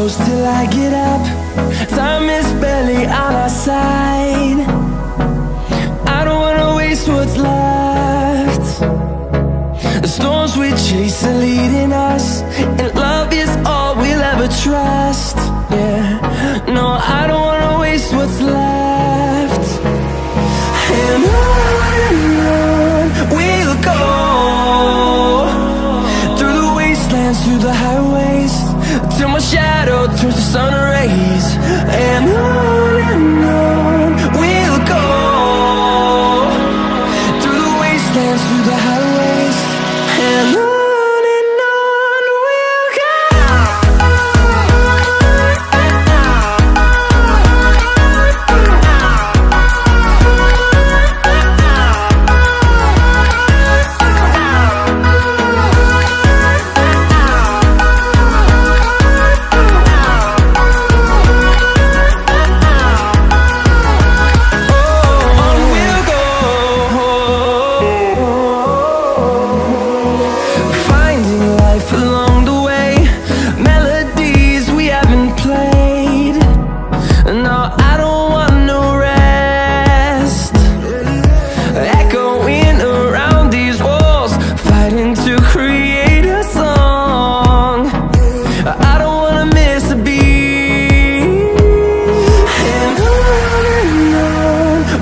close till I get up. Time is barely on our side. I don't wanna waste what's left. The storms we chase are leading us, and love is all we'll ever trust. Yeah, no, I don't wanna waste what's left. And on we'll go, through the wastelands, through the highways, till my shadow turns to sun rays. And on we'll go, through the wastelands, through the highways, and on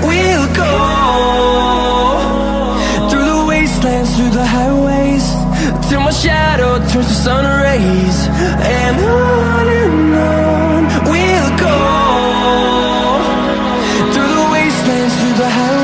we'll go. Through the highways, till my shadow turns to sun rays. And on we'll go, through the wastelands, through the highways.